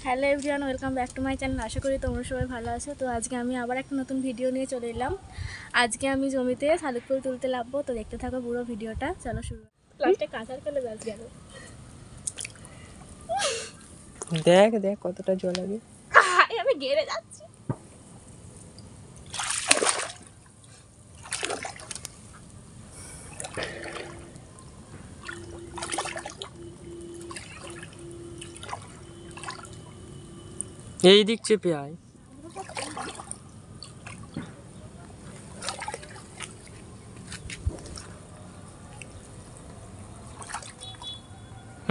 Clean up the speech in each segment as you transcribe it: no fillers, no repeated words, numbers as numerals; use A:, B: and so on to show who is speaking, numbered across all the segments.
A: Hello everyone, welcome back to my channel. আশা করি তোমরা সবাই ভালো আছো। তো আজকে আমি আবার একটা নতুন ভিডিও নিয়ে চলে এলাম। আজকে আমি জমিতে শালুক ফুল তুলতে লাভবো, তো দেখতে থাকো পুরো ভিডিওটা। চলো শুরু। লাস্টে কাঁচার ফেলে গাছ গেল।
B: দেখ দেখ কতটা জল লাগে।
A: আমি গেড়ে যাচ্ছি।
B: এই দিক চেপে আয়।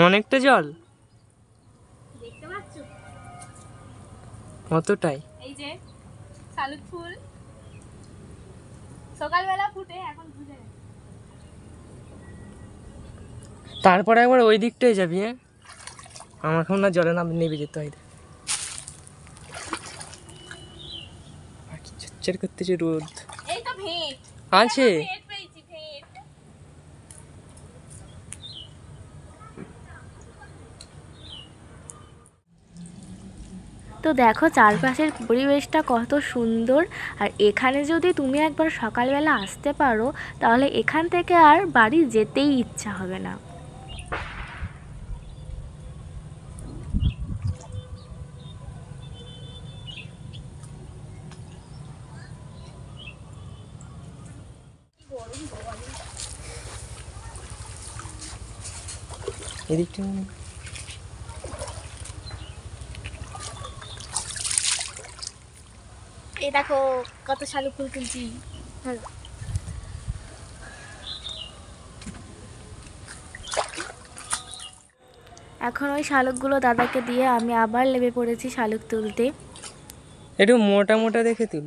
B: অনেকটা জল
A: দেখতে পাচ্ছ?
B: অতটাই।
A: এই যে শালুক ফুল সকালবেলা ফুটে, এখন বুঝে গেছে।
B: তারপরে একবার ওই দিকটাই যাবি। হ্যাঁ, আমার এখন না জলে না নেবে যেতে হয়। ঝরঝর করতেছে রোদ।
A: এই তো ভেট
B: আছে।
A: ভেট পেয়েছি, ভেট। তো দেখো চারপাশের পরিবেশটা কত সুন্দর। আর এখানে যদি তুমি একবার সকালবেলা আসতে পারো, তাহলে এখান থেকে আর বাড়ি যেতেই ইচ্ছা হবে না।
B: এদিকটা
A: এই দেখো কত শালুক ফুল তুলছি। এখন ওই শালুকগুলো দাদাকে দিয়ে আমি আবার লেবে পড়েছি শালুক তুলতে।
B: একটু মোটা মোটা দেখে তুল।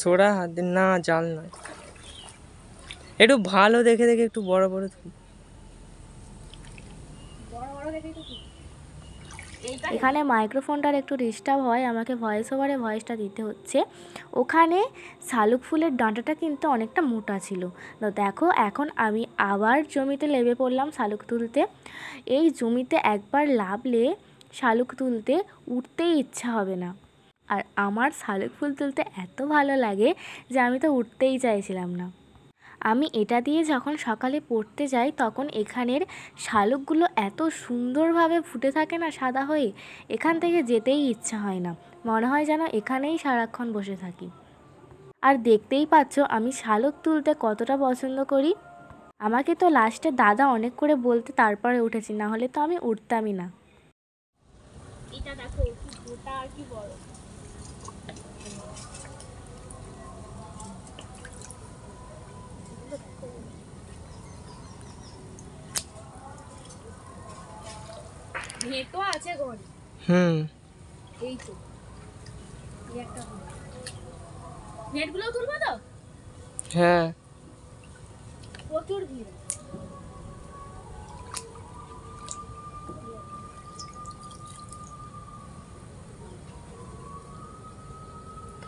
B: সোড়া হাত দিয়ে না, জাল নয়। একটু ভালো দেখে দেখে একটু বড় বড় তুল।
A: এখানে মাইক্রোফোনটার একটু ডিস্টার্ব হয়, আমাকে ভয়েস ওভারে ভয়েসটা দিতে হচ্ছে। ওখানে শালুক ফুলের ডাঁটাটা কিন্তু অনেকটা মোটা ছিল। তো দেখো এখন আমি আবার জমিতে লেবে পড়লাম শালুক তুলতে। এই জমিতে একবার লাভলে শালুক তুলতে উঠতেই ইচ্ছা হবে না। আর আমার শালুক ফুল তুলতে এত ভালো লাগে যে আমি তো উঠতেই চাইছিলাম না। আমি এটা দিয়ে যখন সকালে পড়তে যাই, তখন এখানের শালুকগুলো এত সুন্দরভাবে ফুটে থাকে না সাদা হয়ে, এখান থেকে যেতেই ইচ্ছা হয় না। মনে হয় যেন এখানেই সারাক্ষণ বসে থাকি। আর দেখতেই পাচ্ছ আমি শালুক তুলতে কতটা পছন্দ করি। আমাকে তো লাস্টে দাদা অনেক করে বলতে তারপরে উঠেছি, না হলে তো আমি উঠতামই না। এটা দেখো কি গোটা আর কি বড়। ভেটো আছে ঘরে। এই তো এই একটা ভেটগুলো তুলবো তো।
B: হ্যাঁ,
A: প্রচুর ভিড়।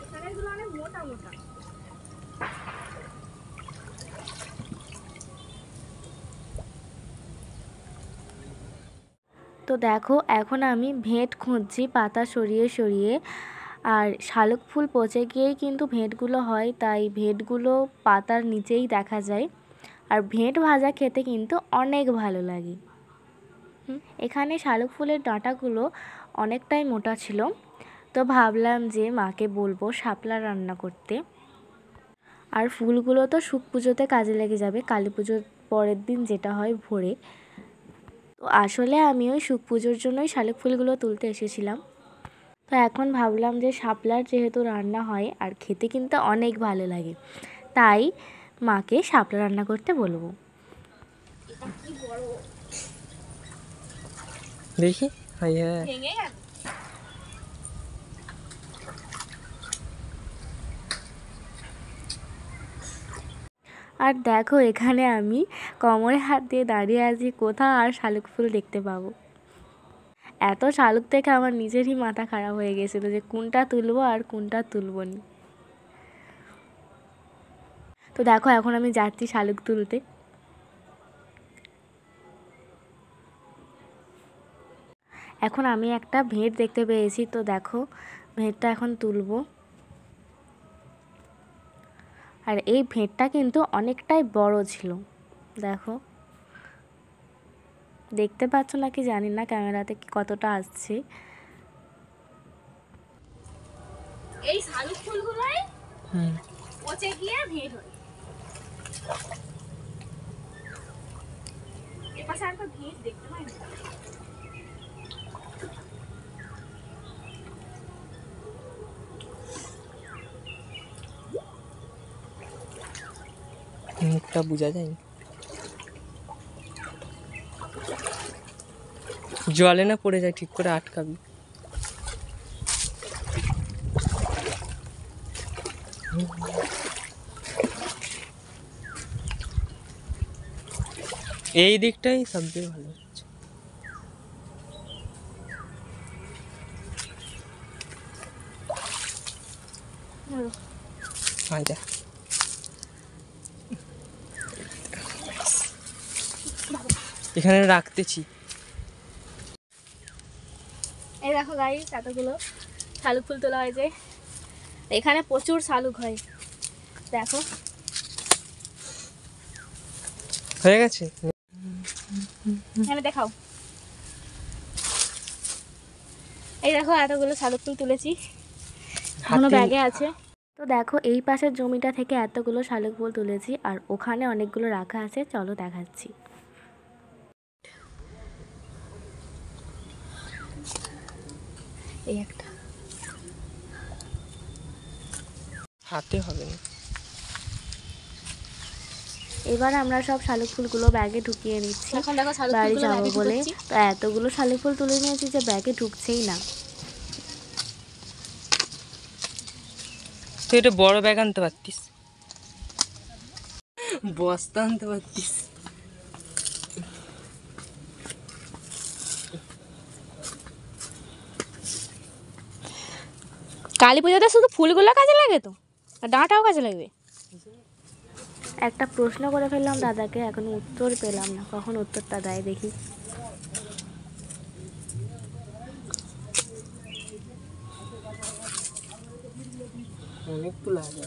A: এখানেরগুলো অনেক মোটা মোটা। তো দেখো এখন আমি ভেট খুঁজছি পাতা সরিয়ে সরিয়ে। আর শালুক ফুল পচে গিয়েই কিন্তু ভেটগুলো হয়, তাই ভেটগুলো পাতার নিচেই দেখা যায়। আর ভেট ভাজা খেতে কিন্তু অনেক ভালো লাগে। এখানে শালুক ফুলের ডাঁটাগুলো অনেকটাই মোটা ছিল, তো ভাবলাম যে মাকে বলবো শাপলা রান্না করতে। আর ফুলগুলো তো শুক পুজোতে কাজে লেগে যাবে, কালী পুজোর পরের দিন যেটা হয় ভোরে। তো আসলে আমি ওই শুক পুজোর জন্যই শালুক ফুলগুলো তুলতে এসেছিলাম। তো এখন ভাবলাম যে শাপলার যেহেতু রান্না হয় আর খেতে কিন্তু অনেক ভালো লাগে, তাই মাকে শাপলা রান্না করতে বলবো। এটা কি বড়
B: দেখি। হ্যাঁ,
A: ভেঙে গেল। আর দেখো এখানে আমি কোমরে হাত দিয়ে দাঁড়িয়ে আছি, কোথাও আর শালুক ফুল দেখতে পাবো। এত শালুক থেকে আমার নিজেরই মাথা খারাপ হয়ে গেছিলো যে কোনটা তুলবো আর কোনটা তুলবো না। তো দেখো এখন আমি যাচ্ছি শালুক তুলতে। এখন আমি একটা ভেঁট দেখতে পেয়েছি, তো দেখো ভেঁটটা এখন তুলবো। আর এই ভেঁটটা কিন্তু অনেকটাই বড় ছিল, দেখো দেখতে পাচ্ছ নাকি জানি না ক্যামেরাতে কতটা আসছে। এই শালুক ফুলগুলোই পচে গিয়ে ভেঁট হয়। এপাশে আর তো ভেঁট দেখতে পাই না।
B: মুখটা বোঝা যায় না, জলে না পড়ে যায়, ঠিক করে আটকাবি। এই দিকটাই সবচেয়ে ভালো হচ্ছে। আচ্ছা, এখানে রাখতেছি।
A: এই দেখো গাইস, এতগুলো শালুক ফুল তোলা হয়েছে। এখানে প্রচুর শালুক হয়, দেখো
B: হয়ে গেছে।
A: এখানে দেখাও। এই দেখো এতগুলো শালুক ফুল তুলেছি, এখনো ব্যাগে আছে। তো দেখো এই পাশের জমিটা থেকে এতগুলো শালুক ফুল তুলেছি, আর ওখানে অনেকগুলো রাখা আছে, চলো দেখাচ্ছি। এই একটা,
B: হাতে হবে না।
A: এবার আমরা সব শালুক ফুলগুলো ব্যাগে ঢুকিয়ে নিচ্ছি,
C: এখন দেখো শালুক
A: বাড়ি
C: ফুলগুলো
A: যাবো
C: ব্যাগে
A: বলে।
C: ঢুকাচ্ছি।
A: তো এতগুলো শালুক ফুল তুলে নিয়েছি যে ব্যাগে ঢুকছেই না।
B: তুই এটা বড় ব্যাগ আনতে পারতিস, বস্তা আনতে পারতিস।
C: কালী পুজোতে শুধু ফুলগুলো কাজে লাগে, তো ডাঁটাও কাজে লাগবে।
A: একটা প্রশ্ন করে ফেললাম দাদাকে, এখন উত্তর পেলাম না, কখন উত্তরটা দেয় দেখি।
B: অনেক তো লাগে।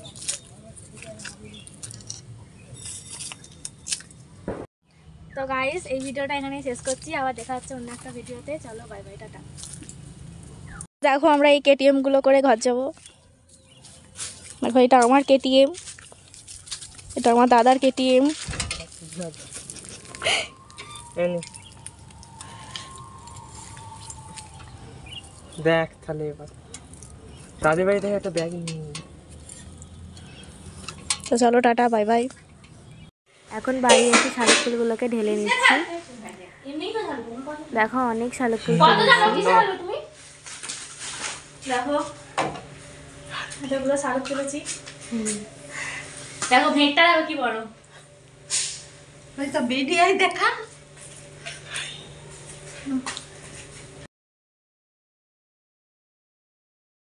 A: তো গাইস এই ভিডিওটা এখানেই শেষ করছি, আবার দেখা হচ্ছে অন্য একটা ভিডিওতে। চলো বাই বাই, টাটা। দেখো আমরা এই কেটিএম গুলো করে ঘর যাবো। দেখো এটা আমার কেটিএম, এটা আমার দাদার কেটিএম।
B: দেখ তাহলে এবার তাদের বাড়ি থেকে একটা ব্যাগ নিয়ে নিবি।
A: তো চলো টাটা বাই বাই। এখন বাড়ি এসে শালুক ফুলগুলোকে ঢেলে নিচ্ছি। দেখো অনেক শালুক ফুল তুলেছি। দেখো এতগুলো শালুক তুলেছি। দেখো ভেঁটটা দেখো কি বড়।
C: বেরিয়ে দেখা